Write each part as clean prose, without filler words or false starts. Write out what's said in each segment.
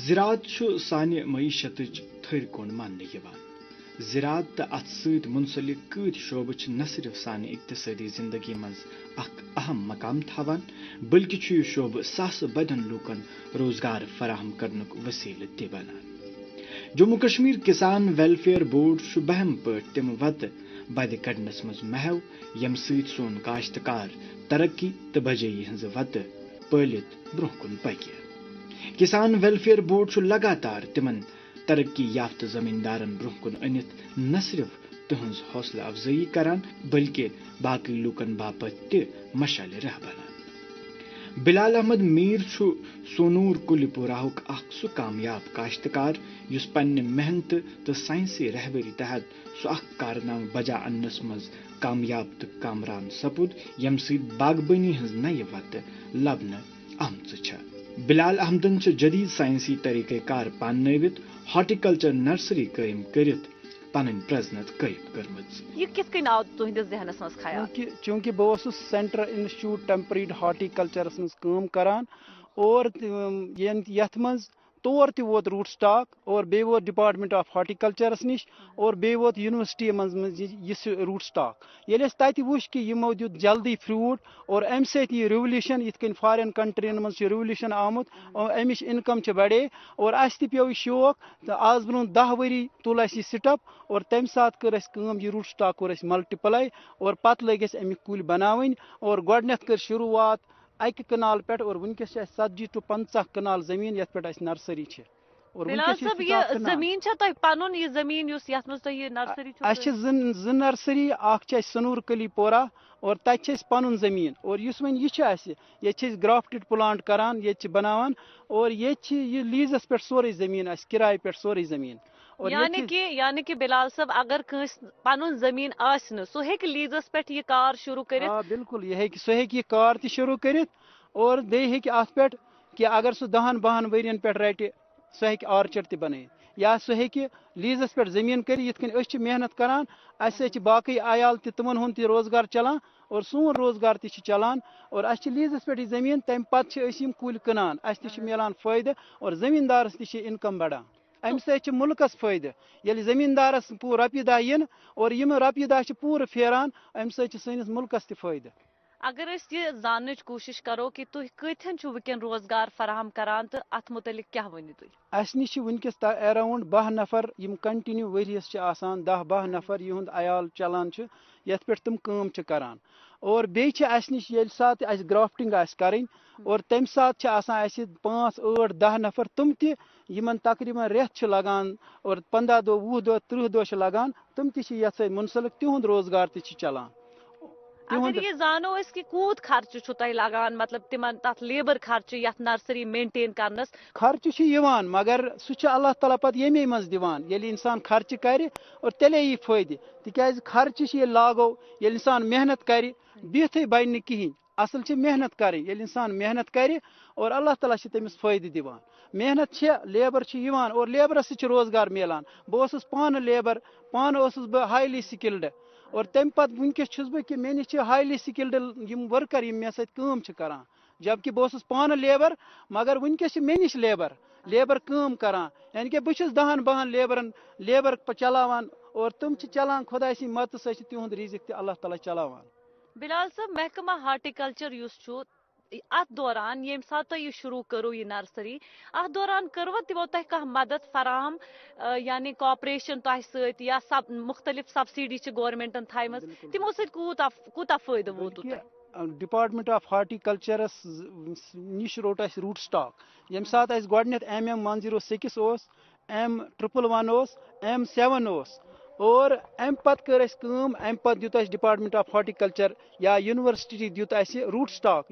زراعت سانہ معیشت تھر کون مان زراعت تو ات ست منسلک کت شعبہ نہ صرف سانہ اقتصادی زندگی مز اخ اہم مقام تھاوان بلکہ یہ شعبہ ساس بدن لوکن روزگار فراہم کرنک وسیلہ تہ بنان۔ جموں کشمیر کسان ویلفیئر بورڈ بہم پٲٹھۍ تم وتہ بد کڑنس مز محو یم ست سون کاشتکار ترقی تو بجائی ہز وتہ پالت برہ کن پکہ۔ کسان ویلفیئر بورڈ لگاتار تمن ترقی یافتہ زمیندارن برہ کن انت نہ صرف تہذ حوصلہ افزائی کران بلکہ باقی لوکن باپت تہ مشعل راہ بنان۔ بلال احمد میر سونور کلی پورہک اخ سہ کامیاب کاشتکار یس پنہ محنت تو سائنسی رہبری تحت سہ اخ کارنامہ بجا انس مز کامیاب تو کامران سپود یم سۭتۍ باغبانی ہز نئے وتہ لبنہ آمژ۔ بلال احمدن جدید سائنسی طریقہ کار پانوت ہارٹیکلچر نرسری قائم کرت پن پرزنت قائم کرمز۔ یہ کس کن آو تہندس ذہنس مز خیال؟ چونکہ بہت سینٹرل انسٹیٹیوٹ ٹیمپریڈ ہارٹیکلچرس مز کام کران اور یتھ مز تور تہ ووت روٹ سٹاک اور بی ووت ڈپارٹمنٹ آف ہارٹیکلچرس نش اور بی ووت یونیورسٹی مز یہ روٹ سٹاک یل اس تتہ وچ کہ یمو دیت جلدی فروٹ اور ام سۭتۍ یہ ریولیوشن یتھ کن فارین کنٹرین مز ریولیوشن آمت اور امچ انکم بڑے اور اس تہ پیو شوق آز برو 10 ؤری تل اس یہ سٹپ اور تمہ سات کر اس کٲم یہ روٹ سٹاک کور اس ملٹیپلائی اور پتہ لگ اس امیک کُلۍ بناوٕنۍ اور گۄڈنیتھ کر شروعات اکہ کنال پہ اور ونکس 40 to 50 کنال زمین یتھ پہ نرسری اور بلال صاحب یہ زمین تہ پنن یہ زمین یس یتھ مز یہ نرسری اس ز نرسری اخ سنور کلی پورہ اور تتہ پن زمین اور اس ون یہ گرافٹڈ پلانٹ کران یہ بناوان اور یہ لیزس پہ سوری زمین اس کرائے پہ سوری زمین یعنی کہ بلال صاحب اگر کنس پن زمین آسن سہ ہیکہ لیزس پہ یہ کار شروع کرت؟ بالکل سہ ہیکہ یہ کار تہ شروع کرت اور بیٚیہِ ہیکہ ات پہ کہ اگر سہ 10-12 ورین پہ رٹہ سہ ہیکہ آرچڈ تہ بنائت یا سہ ہیکہ لیزس پہ زمین کر یتھ کن اس محنت کران اس باقی عیال تہ تمن ہند تہ روزگار چلان اور سون روزگار تہ چلان اور اس لیزس پہ زمین تمہ پتہ یم کُلۍ کٕنان اس تہ ملان فائدہ اور زمیندارس تہ انکم بڑان ام سۭتۍ ملکس فائدہ یل زمیندارس رۄپیہِ دہ ین اور یم رۄپیہِ دہ پورٕ پھیران ام سۭتۍ سٲنِس ملکس تہ فائدہ۔ اگر اس یہ زانچ کوشش کرو کہ تھی کتن ونکین روزگار فراہم کران تو ات متعلق کیا ونو تھی؟ اس نش ونکس اراؤنڈ 12 نفر یم کنٹینیو ورس آسان 10-12 نفر یہند عیال چلان یت پہ تم کام کران اور بیٚیہِ اس نش یل سات اس گرافٹنگ آس کریں اور تمہ سات آسان اس 5-8-10 نفر تم تہ یمن تقریباً ریت لگان اور 15 دۄہ 20 دۄہ 30 دۄہ لگان تم تہ یتھ سۭتۍ منسلک تہند روزگار تہ چلان۔ اگر یہ زانو اس کہ کوت خرچہ چھ تہ لگان مطلب تمن تت لیبر خرچہ یتھ نرسری مینٹین کرنس؟ خرچہ یوان مگر سہ اللہ تعالیٰ پتہ یمی مز دیوان ییٚلہِ انسان خرچہ کر اور تیلے یی فائدہ تکیاز خرچہ یہ لاگو ییٚلہِ انسان محنت کر بہتھے بنہ نہ کہین اصل محنت کریں ییٚلہِ انسان محنت کر اور اللہ تعالیٰ تمس فائدہ دیوان محنت لیبر یوان اور لیبرس سۭتۍ روزگار ملان بہ پانہ لیبر پانہ بہ ہائیلی سکلڈ اور تمہ پتہ ونکس چھس بہ کہ مے نش ہائیلی سکلڈ یم ورکر یم مے سۭتۍ کٲم چھ کران جبکہ بہ پانہ لیبر مگر ونکس مے نش لیبر کٲم کران یعنی کہ بہ 10-12 لیبر چلاوان اور تم چلان خدا سٕنٛدِ مدد سۭتۍ تہند رزق تہ اللہ تعالیٰ چلاوان۔ بلال صاحب محکمہ ہارٹیکلچر یس ات دوران یم سات تہ یہ شروع کرو یہ نرسری ات دوران کرو تمو تہ کانٛہہ مدد فراہم یعنی کوآپریشن تہ ست یا مختلف سبسڈی گورمنٹن تھایمژ تمو ست کوتاہ فائدہ ووت تہ؟ ڈپارٹمنٹ آف ہارٹیکلچرس نش روٹ اس روٹ سٹاک یم سات اس گۄڈنیتھ M106 M111 M7 اور ام پتہ کر اس کٲم ام پتہ دیت اس ڈپارٹمنٹ آف ہارٹیکلچر یا یونیورسٹی دیت اس root stock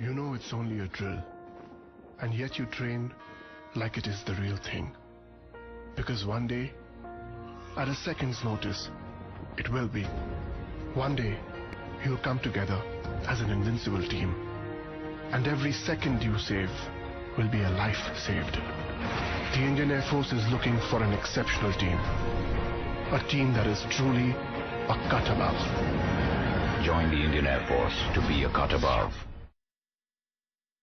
You know it's only a drill, and yet you train like it is the real thing. Because one day, at a second's notice, it will be. One day, you'll come together as an invincible team. And every second you save will be a life saved. The Indian Air Force is looking for an exceptional team. A team that is truly a cut above. Join the Indian Air Force to be a cut above.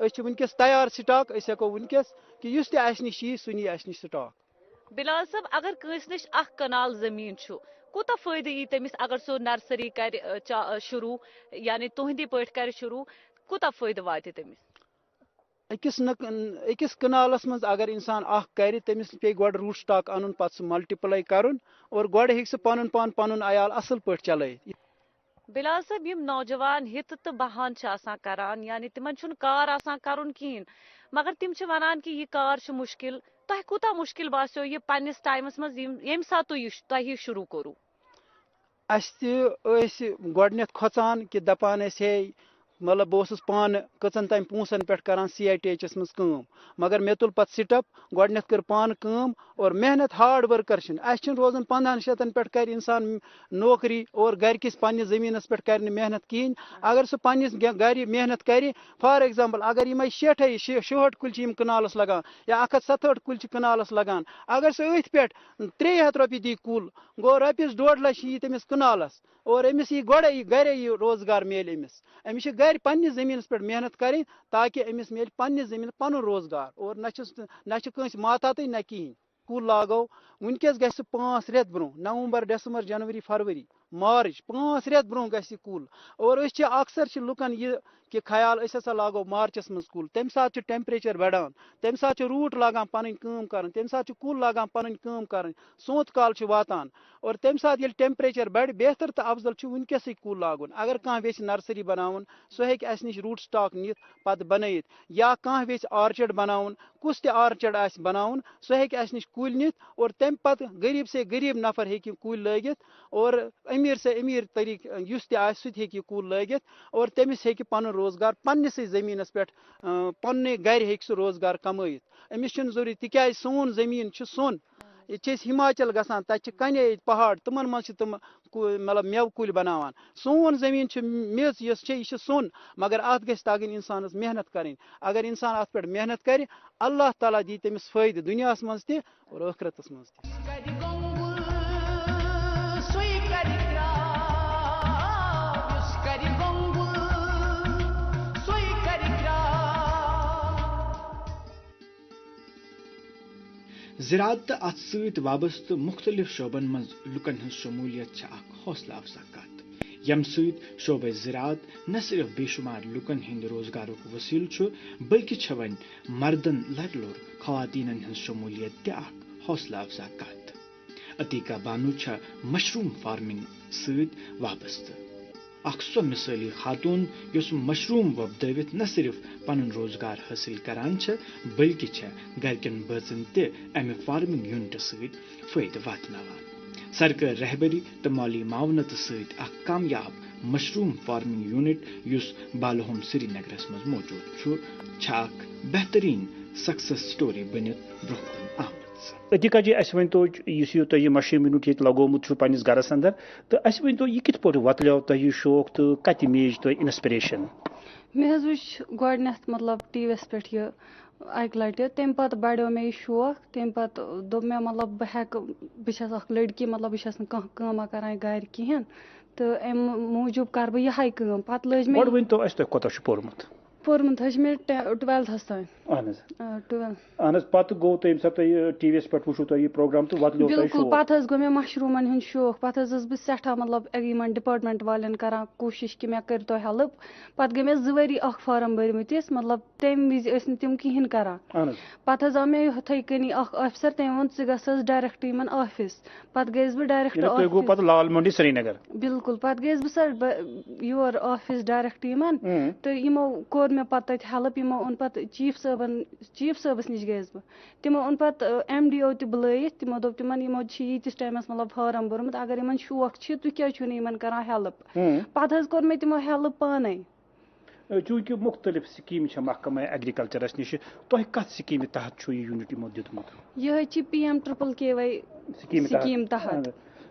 ونکس تیار stock اس ہیکو ونکس کہ یس تہ اس نش سنی اس نش stock. بلال صاحب اگر کنس نش اخ کنال زمین چھو کوتا فائدہ ای تمس اگر سو نرسری کر شروع یعنی تہندی پٹ کر شروع کوتا فائدہ وات تمس؟ اکس کنالس مز اگر انسان اخ کر تمس پی گوڑ روٹ سٹاک ان پتہ سہ ملٹیپلائی کرن اور گوڑ ہیک سہ پن پن عیال اصل پٹ چلائت. بلال صاحب یم نوجوان ہت تو بہان کران یعنی تمن چھن کار آسان کرن کہین مگر تم چھ ونان کہ یہ کار چھ مشکل تہ کوتا مشکل باسیو یہ پنس ٹائمس مز یم سات تہ شروع کرو؟ اس گۄڈنیتھ کھۄژان کہ دپان ہے مطلب بہس پان کچن تام پونسن پہ کران سی آئی ٹی ایچس مز کم مگر مے تل پتہ سٹپ گۄڈنیتھ کر پان کم اور محنت ہارڈ ورکر اس روزان 1500 پہ کر انسان نوکری اور گھر کس پنس زمینس پہ کر محنت کہین اگر سہ پنس گھر محنت کر فار ایگزامپل اگر یم 66 کل کنالس لگان یا 167 کل کنالس لگان اگر سہ ات پہ 300 روپیہ دی کل گو رۄپیس 1.5 لچھ یہ تمس کنالس اور امس یہ گوڑے گھرے یہ روزگار مل امس گھر پنس زمینس پہ محنت کریں تاکہ امس مل پنس زمین پن روزگار اور نہ کنس ماتحت نہ کہین. کل لاگو ونکس گھس 5 رٮ۪تھ برو نومبر ڈسمبر جنوری فروری مارچ 5 رٮ۪تھ برو گھس کل اور اکثر لکن یہ کہ خیال اس ہسا لاگو مارچس مز کل تمہ سات ٹیمپریچر بڑان تمہ سات روٹ لاگان پن کام کرن تمہ سات کل لاگان پن کام کرن سونت کال واتان اور تمہ سات یل ٹیمپریچر بڑ بہتر تو افضل ونکس کل لاگن. اگر کھانا ویچ نرسری بناون سہ ہیکہ اس نش روٹ سٹاک نت پتہ بنائت یا کھانا ویچ آرچڈ بناون کس تہ آرچڈ آس بناون سہ ہیکہ اس نش کل نت اور تمہ پتہ غریب سے غریب نفر ہیکہ کل لگت اور امیر سے امیر طریقہ اس تہ آس سہ ہیکہ کل لگت اور تمس ہیکہ پن روزگار پنس زمینس پہ پن گھر ہیکہ سہ روزگار کمائت. امس چھ ضروری تکیاز سون زمین چھ سون یہ ہماچل گژھان تتہ کنے پہاڑ تمن مز تم مطلب میو کل بناوان سون زمین میز یہ سون مگر ات گژھِ تگن انسانس محنت کریں اگر انسان ات پہ محنت کر اللہ تعالیٰ دی تمس فائدہ دنیا مز تہ اور ٲخرتس مز تہ. زراعت تو ات ست وابستہ مختلف شعبن مز لکن ہز شمولیت اخ حوصلہ افزا کت یم ست شعبہ زراعت نہ صرف بے شمار لکن ہند روزگارک وسیل بلکہ چھ ون مردن لر خواتین ہز شمولیت تہ اخ حوصلہ افزا کت. عتیقہ بانو چھ مشروم فارمنگ ست وابستہ اخ سو مثالی خاتون یس مشروم وبدوت نہ صرف پن روزگار حاصل کران بلکہ گرکن بچن تہ امہ فارمنگ یونٹ ست فائدہ واتناوان. سرکار رہبری تو مالی معاونت ست اخ کامیاب مشروم فارمنگ یونٹ یس بالہوم سری نگرس مز موجود اخ بہترین سکسس سٹوری بنت برہ کن آمت. عتیقہ جی اس ورتو اس تہ مشروم یونٹ یہ لگومت پنس گرس اندر تو اس ورتو یہ کت پہ وتلو تہ شوق تو کت میج تہ انسپریشن؟ مے وچ گۄڈنیتھ مطلب ٹی وی یس پہ یہ اکہ لٹہ تمہ پتہ بڑیو مے یہ شوق تمہ پتہ دوٚپ مے مطلب بہ چھس اکھ لڑکی مطلب بہ چھس نہ کانٛہہ کٲما کران گھر کہین تو امہ موجوب کر بہ یہے کٲم پتہ لٔج مے. گۄڈٕ ؤنۍتو اَسہِ تۄہہِ کوتاہ چھُ پوٚرمُت؟ پوٚرمُت حظ چھُ مےٚ 12تھس تام. اہن حظ 12. اہن حظ پتہ گوٚو تۄہہِ ییٚمہِ ساتہٕ تۄہہِ ٹی وی یس پٮ۪ٹھ وٕچھو تۄہہِ یہِ پروگرام تہٕ وۄتلیو تۄہہِ بالکل شوق. پتہ حظ گوٚو مےٚ مشروٗمن ہُنٛد شوق پتہٕ حظ ٲسٕس بہٕ سٮ۪ٹھاہ مطلب یِمن ڈپارٹمنٹ والٮ۪ن کران کوٗشش کہِ مےٚ کٔرۍ تو ہیلپ پتہٕ گٔے مےٚ 2 ؤری اکھ فارم بٔرمٕتِس مطلب تمہِ وِزِ ٲسۍ نہٕ تِم کِہینۍ کران. پتہٕ حظ آو مےٚ یِتھٕے کٔنی اکھ آفیسر تٔمۍ ووٚن ژٕ گژھ حظ ڈایریکٹ یِمن آفِس پتہٕ گٔیس بہٕ ڈایریکٹ آفِس. لال منڈی سرینگر. بالکل پتہٕ گٔیس بہٕ سر یور آفِس ڈایریکٹ یِمن تہٕ یِمو کوٚر مےٚ پتہٕ تتہِ ہیلپ یِمو اوٚن پتہٕ چیف صٲبس نِش گٔیس بہٕ تِمو اوٚن پتہٕ MDO تہِ بُلٲیِتھ تِمو دوٚپ تِمن یِمو چھِ ییٖتِس ٹایمس مطلب فارم بوٚرمُت اگر یِمن شوق چھِ تُہۍ کیازِ چھِو نہٕ یِمن کران ہیلپ پتہٕ حظ کوٚر مےٚ تِمو ہیلپ پانے. چوٗنٛکہِ مختلف سکیٖم چھےٚ محکمہ ایگریکلچرس نِش تۄہہِ کتھ سکیٖمہِ تحت چھُ یہِ یوٗنٹ یِمو دیُتمُت؟ یِہے چھِ PM-KKY سکیٖم تحت.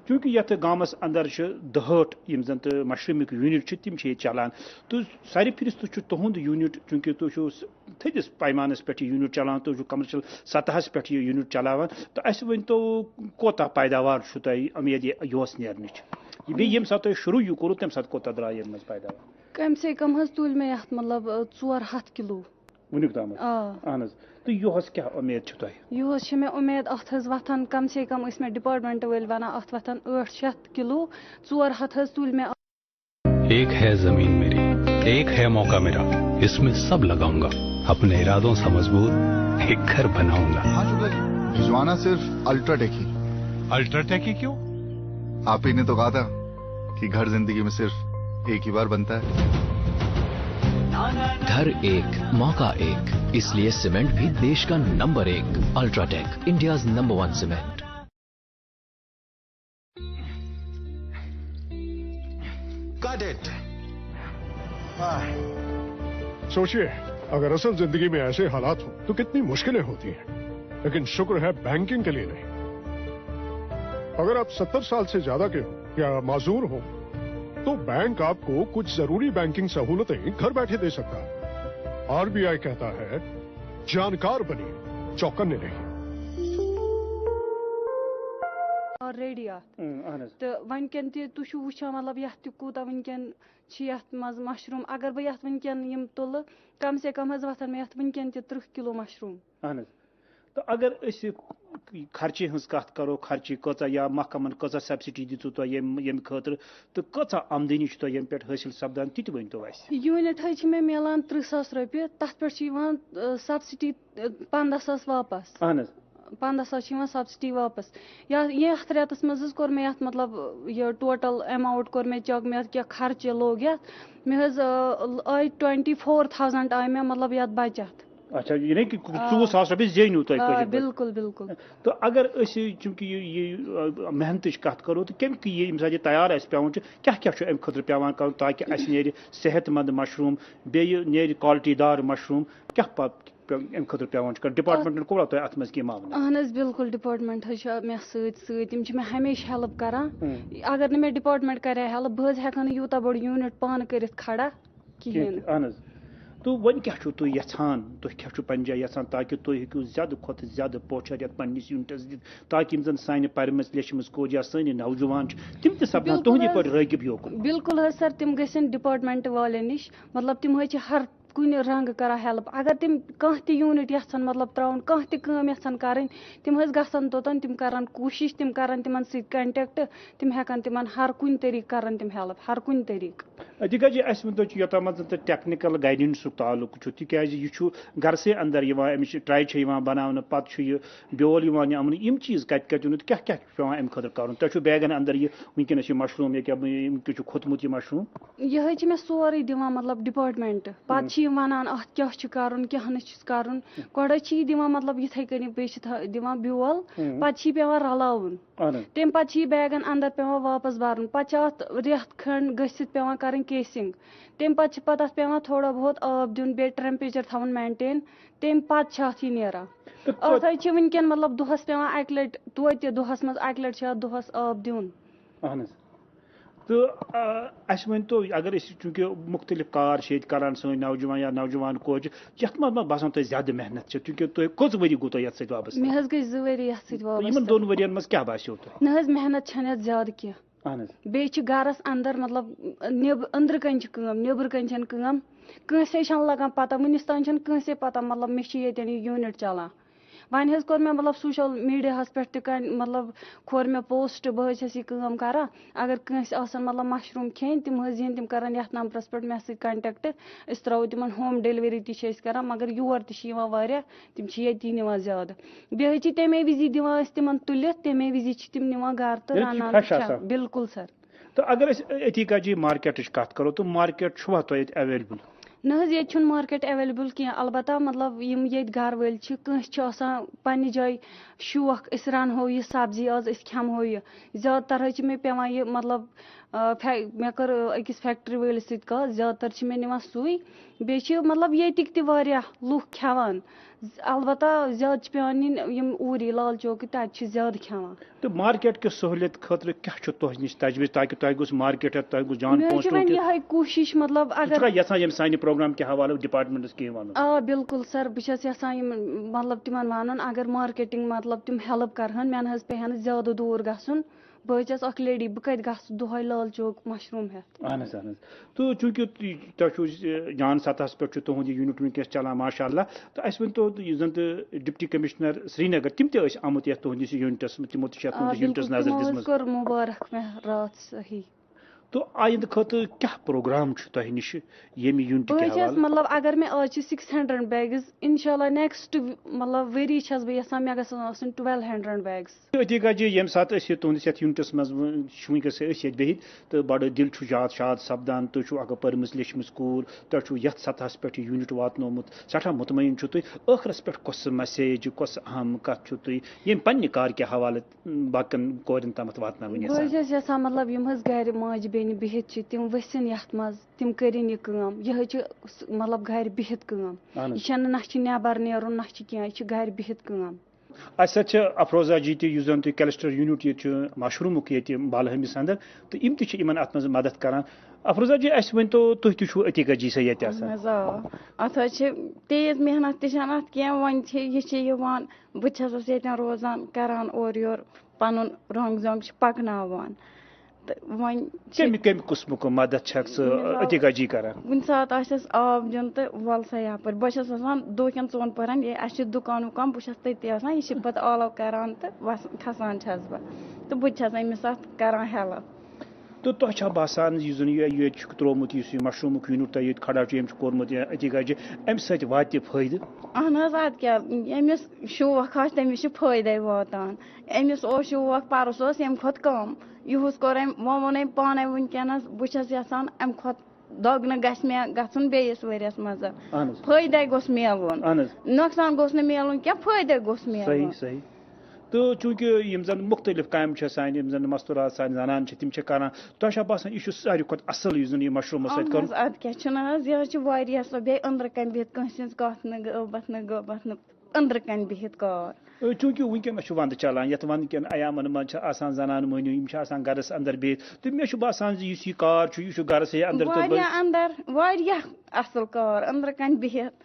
چوٗنٛکہِ یتھ گامس اندر چھِ 62 یِم زن تہٕ مشروٗمٕکۍ یوٗنٹ چھِ تِم چھِ ییٚتہِ چلان تہٕ ساروی فہرست چھُ تُہُنٛد یوٗنٹ چوٗنٛکہِ تُہۍ چھِو تھٔدِس پیمانس پٮ۪ٹھ یہِ یوٗنٹ چلاوان تُہۍ چھِو کمرشل سطحس پٮ۪ٹھ یہِ یوٗنٹ چلاوان تہٕ اَسہِ ؤنۍتو کوتاہ پیداوار چھُ تۄہہِ اُمید یِہُس نیرنٕچ بیٚیہِ ییٚمہِ ساتہٕ تۄہہِ شروٗع یہِ کوٚروٕ تَمہِ ساتہٕ کوتاہ درٛاو یَتھ منٛز پیداوار؟ کم سے کم حظ تُلۍ مےٚ یتھ مطلب 400 کِلوٗ ونیک تام اہن حظ تو یہس کیا امید چھ تۄہہِ یہس چھ مےٚ امید اتھ حظ وتھان کم سے کم ٲسۍ مےٚ ڈپارٹمنٹ وٲلۍ ونان اتھ وتھان 800 کلو 400 حظ تُلۍ مےٚ. ایک ہے زمین میری ایک ہے موقع میرا اس میں سب لگاؤں گا اپنے ارادوں سے مضبوط ایک گھر بناؤں گا. ہاں شکر جی بھجوانا صرف الٹرا ٹیک ہی. الٹرا ٹیک ہی کیوں؟ آپ ہی نے تو کہا تھا کہ گھر زندگی میں صرف ایک ہی بار بنتا ہے. گھر ایک موقع ایک اس لیے سیمنٹ بھی دیش کا number 1 ultra take India's number 1 cement. Got it. سوچئے اگر اصل زندگی میں ایسے حالات ہوں تو کتنی مشکلیں ہوتی ہیں، لیکن شکر ہے بینکنگ کے لیے نہیں. اگر آپ 70 سال سے زیادہ کے ہوں یا معذور ہوں تو بینک آپ کو کچھ ضروری بینکنگ سہولتیں گھر بیٹھے دے سکتا ہے. RBI کہتا ہے جانکار بنیے چوکنے نہیں. آلریڈی تو ونکین تھی وچان مطلب یت کوتا ونکین یت مز مشروم اگر بہ یت ونکین یم تل کم سے کم حظ وتھن مےٚ یت ونکین تہ 30 کلو مشروم. اہن تو اگر اس خرچی ہز کت کرو خرچی کچھ یا محکمن کچھ سبسڈی دتو تو یم خاطر تو کچھ آمدنی چھ تو یم پہ حاصل سپدان تہ ورنتو اس. یونٹ حظ مےٚ میلان 30,000 رۄپیہِ تتھ پٮ۪ٹھ چھِ سبسڈی 15,000 واپس. اہن 15,000 سبسڈی واپس. یتھ ریتس مز حظ کوٚر مےٚ یتھ مطلب یہ ٹوٹل اماؤنٹ کوٚر مےٚ چیک مےٚ کیٛاہ خرچہِ لوگ یتھ مےٚ حظ آیہِ 24,000 آیہِ مےٚ مطلب یتھ بچت. اچھا یعنی کہ 24,000 رۄپیہِ زینیو تۄہہِ. بالکل بالکل. تو اگر چونکہ یہ محنت کت کرو تو کم یہ ساتھ یہ تیار اس پیون کیا ام خاطر پیوان کرن تاکہ اس نیرِ صحت مند مشروم بیٚیہِ نیرِ کوالٹی دار مشروم کیا ام خاطر پیوان کر ڈپارٹمنٹن کوڑا تۄہہِ اتھ منٛز کینٛہہ معاونہٕ. اہن حظ بالکل ڈپارٹمنٹ حظ چھُ مےٚ سۭتۍ تِم چھِ مےٚ ہمیشہِ ہیلپ کران. اگر نہٕ مےٚ ڈپارٹمنٹ کرِ ہیلپ بہٕ حظ ہٮ۪کہٕ نہٕ یوٗتاہ بوٚڑ یوٗنٹ پانہٕ کٔرِتھ کھڑا کِہیٖنۍ. اہن حظ تو ون کیا چھو تُہۍ یژھان تُہۍ کیا چھو پنجا یژھان تاکہ تُہۍ ہیٚکِو زیادٕ کھۄتہٕ زیادٕ پوچھر یتھ پننس یوٗنٹس دِتھ تاکہ یِم زن سانہِ پرمژ لیچھمٕژ کورِ یا سٲنۍ نوجوان چھِ تِم تہِ سپدان تُہنٛدِ پٲٹھۍ رٲغب یوکُن. بالکل حظ سر تِم گژھن ڈپارٹمنٹ والٮ۪ن نِش مطلب تِم حظ چھِ ہر کُنہِ رنٛگہٕ کران ہیلپ. اگر تِم کانٛہہ تہِ یوٗنٹ یژھن مطلب تراوُن کانٛہہ تہِ کٲم یژھن کرٕنۍ تِم حظ گژھن توٚتن تِم کرن کوٗشش تِم کرن تِمن سۭتۍ کنٹیکٹ تِم ہٮ۪کن تِمن ہر کُنہِ طریقہٕ کرن تِم ہیلپ ہر کُنہِ طریقہٕ. تِکیازِ اَسہِ ؤنۍتو یوٚتام ٹیکنیکل گایڈنسُک تعلق چھُ تِکیازِ یہِ چھُ گرسٕے اندر یِوان امِچ ٹراے چھِ یِوان بناونہٕ پتہٕ چھُ یہِ بیول یِوان اَننہٕ یِم چیٖز کتہِ کتہِ اونُت کیاہ کیاہ چھُ پیوان امہِ خٲطرٕ کرُن. تۄہہِ چھُ بیگن اندر یہِ وٕنکیٚنس یہِ مشروٗم یا کیاہ چھُ کھوٚتمُت یہِ مشروٗم. یہِ حظ چھِ مےٚ سورُے دِوان مطلب ڈپارٹمنٹ پتہٕ چھِ یِم ونان اتھ کیاہ چھُ کرُن کیاہ نہٕ چھُس کرُن. گۄڈٕ حظ چھِ یہِ دِوان مطلب یِتھٕے کٔنی بیٚیہِ چھِ دِوان بیول پتہٕ چھِ یہِ پیوان رلاوُن تمہِ پتہٕ چھِ یہِ بیگن اندر پیوان واپس برُن پتہٕ چھِ اتھ رٮ۪تھ کھنڈ گٔژھِتھ پیوان کرٕنۍ کیسِنگ تمہِ پتہٕ چھِ پتہٕ اتھ پیوان تھوڑا بہت آب دیُن بیٚیہِ ٹریمپریچر تھاوُن مینٹین تمہِ پتہٕ چھِ اتھ یہِ نیران. اتھ حظ چھِ ونکیٚن مطلب دۄہس پیوان اکہِ لٹہِ توتہِ دۄہس منٛز اکہِ لٹہِ چھُ اتھ دۄہس آب دیُن. اہن تو اَسہِ ؤنۍتو اگر أسۍ چوٗنٛکہِ مختلف کار چھِ ییٚتہِ کران سٲنۍ نوجوان یا نوجوان کوچہِ یتھ منٛز ما باسان تۄہہِ زیادٕ محنت چھِ چوٗنٛکہِ تُہۍ کٔژ ؤری گوٚو تۄہہِ یتھ سۭتۍ وابسطہٕ. مےٚ حظ گٔے 2 ؤری یتھ سۭتۍ وابسطہٕ. یِمن 2 ؤرین منٛز کیاہ باسیو تۄہہِ. نہ حظ محنت چھنہٕ یتھ زیادٕ کینٛہہ. اہن حظ بیٚیہِ چھِ گرس اندر مطلب أنٛدرٕ کَنۍ چھِ کٲم نیٚبرٕ کَنۍ چھنہٕ کٲم کٲنٛسے چھنہٕ لگان پتہ وُنِس تام چھنہٕ کٲنٛسے پتہ مطلب مےٚ چھِ ییٚتٮ۪ن یہِ یوٗنٹ چلان. وۄنۍ حظ کوٚر مےٚ مطلب سوشل میٖڈیاہس پٮ۪ٹھ تہِ مطلب کھور مےٚ پوسٹ بہٕ حظ چھس یہِ کٲم کران اگر کٲنٛسہِ آسن مطلب مشروٗم کھیٚنۍ تِم حظ یِن تِم کرن یتھ نمبرس پٮ۪ٹھ مےٚ سۭتۍ کنٹیکٹ أسۍ تراوو تِمن ہوم ڈیلؤری تہِ چھِ أسۍ کران مگر یور تہِ چھِ یِوان واریاہ تِم چھِ ییٚتی نِوان زیادٕ. بیٚیہِ حظ چھِ تمے وِزی دِوان أسۍ تِمن تُلِتھ تمے وِزی چھِ تِم نِوان گرٕ تہٕ رنان. بالکل سر. تو اگر أسۍ أتی کَجی مارکیٹٕچ کتھ کرو تو مارکیٹ چھُوا تۄہہِ ییٚتہِ ایویلیبل. نہ حظ ییٚتہِ چھُنہٕ مارکیٹ ایویلیبل کینٛہہ البتہ مطلب یِم ییٚتہِ گرٕ وٲلۍ چھِ کٲنٛسہِ چھُ آسان پننہِ جایہِ شوق أسۍ رنہو یہِ سبزی آز أسۍ کھٮ۪مہو یہِ زیادٕ تر حظ چھِ مےٚ پیوان یہِ مطلب مےٚ کٔر أکِس فیکٹری وٲلِس سۭتۍ کتھ زیادٕ تر چھِ مےٚ نِوان سُے بیٚیہِ چھِ مطلب ییٚتِکۍ تہِ واریاہ لُکھ کھٮ۪وان البتہ زیادٕ چھِ پیوان نِنۍ یِم اوٗری لال چوکہٕ تتہِ چھِ زیادٕ کھٮ۪وان. تہٕ مارکیٹ کہِ سہوٗلیت خٲطرٕ کیاہ چھُ تۄہہِ نِش تجویٖز تاکہِ تۄہہِ گوٚژھ مارکیٹ تۄہہِ گوٚژھ جان پونٛسہٕ وۄنۍ یِہے کوٗشش مطلب اگر یژھان یِم سانہِ پروگرام کہِ حوالہٕ ڈپارٹمنٹس کینٛہہ ونُن. آ بالکل سر بہٕ چھس یژھان یِم مطلب تِمن ونُن اگر مارکیٹنگ مطلب تِم ہیلپ کرہن مےٚ نہ حظ پیٚیہِ ہا نہٕ زیادٕ دوٗر گژھُن بہت اخ لیڈی بہ کت گھس دہے لال چوک مشروم ہیتھ اہن حظ تو چونکہ تہ جان سطحس پہ تہد یونٹ ونکس چلان ماشاء اللہ تو اس ورتو زن ڈپٹی کمشنر سری نگر تم تہ آمت یتھ تہندس یونٹس تمو تہ یونٹس نظر دِژمٕژ کر مبارک مے رات صحیح تو آئند خاطر کیا پروگرام تہ نش یم یونٹ کے حوالہ مطلب اگر میں آج 600 بیگز انشاءاللہ نیکسٹ مطلب وری چھس بہ یژھان مے گژھن آسن 1200 بیگز عتیقہ جی یم سات تہندس یتھ یونٹس مز ونکس یت بہت تو بڑ دل شاد شاد سپدان تھی اگر پرمز لیچمز کور تہ یتھ سطحس پہ یونٹ واتنومت سٹھا مطمئن تھی ٲخرس پہ کس مسیج کس اہم کت تھی یم پنہ کار کے حوالہ باقین کورن تامت واتناون یژھان مطلب یم حظ گھر ماج بیٚنہِ بِہِتھ چھِ تِم ؤسِن یتھ منٛز تِم کٔرِنۍ یہِ کٲم یِہے چھِ مطلب گھرِ بِہِتھ کٲم یہِ چھنہٕ نہ چھِ نٮ۪بر نیرُن نہ چھِ کینٛہہ یہِ چھِ گھرِ بِہِتھ کٲم اس افروزہ جی تہ یُس زن کلسٹر یونٹ یہ مشرومک یہ بالہمس اندر تو یم تہ ات مز مدد کران افروزہ جی اس ونتو تُہۍ تہِ چھو عتیقہ جی سے یت آسان ات تیز محنت تہ ات کینٛہہ وۄنۍ چھِ یہِ چھِ یِوان بہٕ چھسس ییٚتٮ۪ن روزان کران اورٕ یور پنُن رنٛگ زنٛگ چھِ پکناوان کم قسمک مدد چھکھ عتیقہ جی کران کُنہِ ساتہٕ آسٮ۪س آب دیُن تہٕ وَل سا یپٲرۍ بہٕ چھس آسان دۄہکٮ۪ن 2 پہرن اَسہِ چھُ دُکان وُکان بہٕ چھس تٔتی آسان یہِ چھِ پتہٕ آلو کران تہٕ کھسان چھس بہٕ تہٕ بہٕ تہِ چھس أمِس اتھ کران ہیلپ تو تۄہہِ چھا باسان یُس زن یہ چھُکھ ترومُت یُس یہِ مشرومُک یونٹ تۄہہِ ییٚتہِ کھڑا چھُ ییٚمۍ چھُ کوٚرمُت عتیقہ جی امہِ سۭتۍ واتہِ فٲیدٕ اہن حظ ادٕ کیٛاہ ییٚمِس شوق آسہِ تٔمِس چھُ فٲیدے واتان أمِس اوس شوق پرُس اوس ییٚمہِ کھۄتہٕ کم یِہُس کوٚر أمۍ وۄنۍ ووٚن أمۍ پانے وٕنکیٚنس بہٕ چھس یژھان امہِ کھۄتہٕ دۄگنہٕ گژھِ مےٚ گژھُن بیٚیِس ؤریَس منٛز فٲیدے گوٚژھ میلُن نۄقصان گوٚژھ نہٕ میلُن کینٛہہ فٲیدے گوٚژھ میلُن صحیح تو چونکہ یم زن مختلف کامہ چھ سانہِ یم زن مستورات سانہِ زنان چھ تم چھ کران تۄہہِ چھا باسان یہ ساروی کھۄتہٕ اصل یُس زن یہ مشرومس سۭتۍ کرُن ادٕ کیٛاہ چھُنہٕ حظ یہِ حظ چھُ واریاہ سۄ بیٚیہِ أنٛدرٕ کَنۍ بِہِتھ کٲنٛسہِ ہٕنٛز کتھ نہٕ غٲبت نہٕ غٲبت نہٕ أنٛدرٕ کَنۍ بِہِتھ کار چونکہ ونکس چھ ونٛدٕ چلان یتھ ونٛدٕ کٮ۪ن ایامن منٛز چھِ آسان زنان مٔہنیو یم چھِ آسان گرس اندر بِہِتھ تہٕ مےٚ چھُ باسان زِ یُس یہِ کار چھُ یہِ چھُ گرسٕے اندر واریاہ اندر واریاہ اصل کار أنٛدرٕ کَنۍ بِہِتھ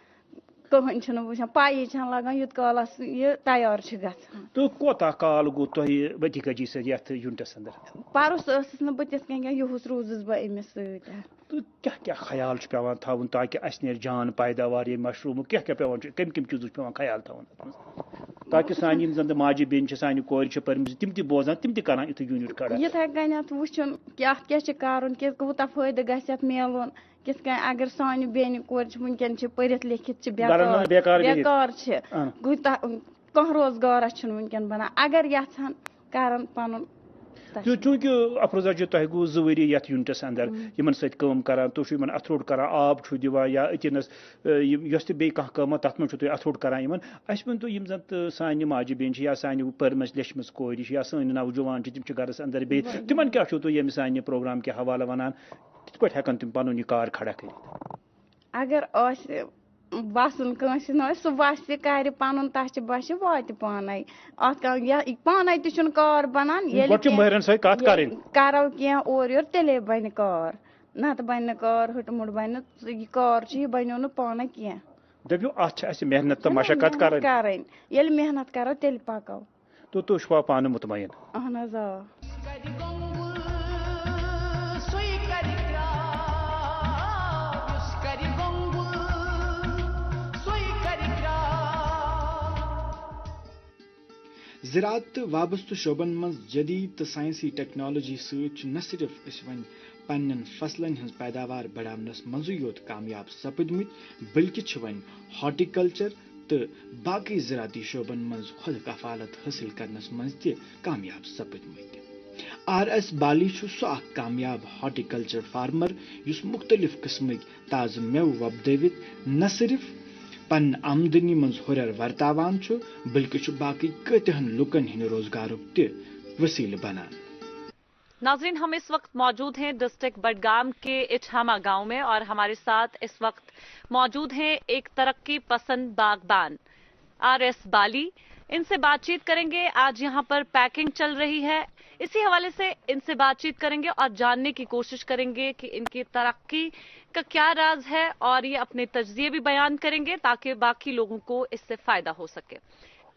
کٕہٕنۍ چھُنہٕ وٕچھان پایی چھنہٕ لگان یوٗت کالس یہِ تیار چھُ گژھان تو کوتاہ کال گوٚو تۄہہِ عتیقہ جی سۭتۍ یتھ یونٹس اندر پرُس ٲسٕس نہٕ بہٕ تِتھ کٔنۍ کینٛہہ یِہُس روٗزٕس بہٕ أمِس سۭتۍ تو کیا خیال چھُ پیوان تھاوُن تاکہ اسہِ نیرِ جان پیداوار یہ مشرومُک کیا پیوان چھُ کم چیٖزُک پیوان خیال تھاوُن تاکہ سانہِ یِم زن ماجہِ بیٚنہِ چھِ سانہِ کورِ چھِ پٔرمٕژ تِم تہِ بوزان تِم تہِ کران یِتھُے یوٗنٹ کھڑا یِتھے کٔنۍ اتھ وٕچھُن کہِ اتھ کیاہ چھُ کرُن کوٗتاہ فٲیدٕ گژھِ اتھ میلُن کِتھ کٔنۍ اگر سانہِ بیٚنہِ کورِ چھِ وٕنکیٚن چھِ پٔرِتھ لیکھِتھ چھِ بیکار چھِ کوٗتاہ کانٛہہ روزگارا چھُنہٕ وٕنکیٚن بنان اگر یژھان کرن پنُن چونکہ افروزہ جی تۄہہِ گوٚو 2 ؤری یتھ یونٹس اندر یمن سۭتۍ کٲم کران تُہۍ چھِو یمن اتھروٹ کران آب چھُ دِوان یا أتِنس یۄس تہِ بیٚیہِ کانٛہہ کٲم تتھ منٛز چھُو تُہۍ اتھروٹ کران یمن اسہِ ؤنۍتو یِم زن تہٕ سانہِ ماجہِ بیٚنہِ چھِ یا سانہِ پٔرمٕژ لیچھمٕژ کورِ چھِ یا سٲنۍ نوجوان چھِ تِم چھِ گرس اندر بِہِتھ تِمن کیاہ چھُو تُہۍ ییٚمہِ سانہِ پروگرام کہِ حوالہٕ ونان کِتھ پٲٹھۍ ہیٚکن تِم پنُن یہِ کار کھڑا کٔرِتھ اگر آسہِ بسُن کٲنٛسہِ نہٕ سُہ وسہِ کرِ پنُن تتھ چھِ باسہِ واتہِ پانے اتھ پانے تہِ چھُنہٕ کار بنان ییٚلہِ کرو کینٛہہ اورٕ یورٕ تیٚلے بنہِ کار نتہٕ بنہِ نہٕ کار ہُٹہٕ بنہِ نہٕ یہِ کار چھُ یہِ بنیو نہٕ پانے کینٛہہ دٔپِو اتھ چھِ اسہِ محنت تہٕ مشقت کرٕنۍ ییٚلہِ محنت کرو تیٚلہِ پکو تو تُہۍ چھِوا پانہٕ مطمعین اہن حظ آ زراعت تہٕ وابستہٕ شعبن منٛز جدید تہٕ سائنسی ٹیکنالوجی سۭتۍ نہ صرف أسۍ وۄنۍ پننٮ۪ن فصلن ہٕنٛز پیداوار بڑاونس منٛزٕے یوت کامیاب سپٕدمٕتۍ بلکہِ چھِ وۄنۍ ہارٹیکلچر تہٕ باقٕے زراعتی شعبن منٛز خۄد کفالت حٲصِل کرنس منٛز تہِ کامیاب سپٕدمٕتۍ RS بالی چھُ سُہ اکھ کامیاب ہارٹیکلچر فارمر یُس مختلف قٕسمٕکۍ تازٕ مٮ۪وٕ وۄپدٲوِتھ نہ صرف پن آمدنی منٛز ہُرٮ۪ر ورتاوان چھُ بلکہ چھُ باقی کۭتہن لُکن ہٕنٛدِ روزگارُک تہِ وسیلہٕ بنان ناظرین ہم اس وقت موجود ہیں ڈسٹرکٹ بڈگام کے اٹھاما گاؤں میں اور ہمارے ساتھ اس وقت موجود ہیں ایک ترقی پسند باغبان RS بالی ان سے بات چیت کریں گے آج یہاں پر پیکنگ چل رہی ہے اسی حوالے سے ان سے بات چیت کریں گے اور جاننے کی کوشش کریں گے کہ ان کی ترقی کا کیا راز ہے اور یہ اپنے تجزیے بھی بیان کریں گے تاکہ باقی لوگوں کو اس سے فائدہ ہو سکے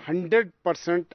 100%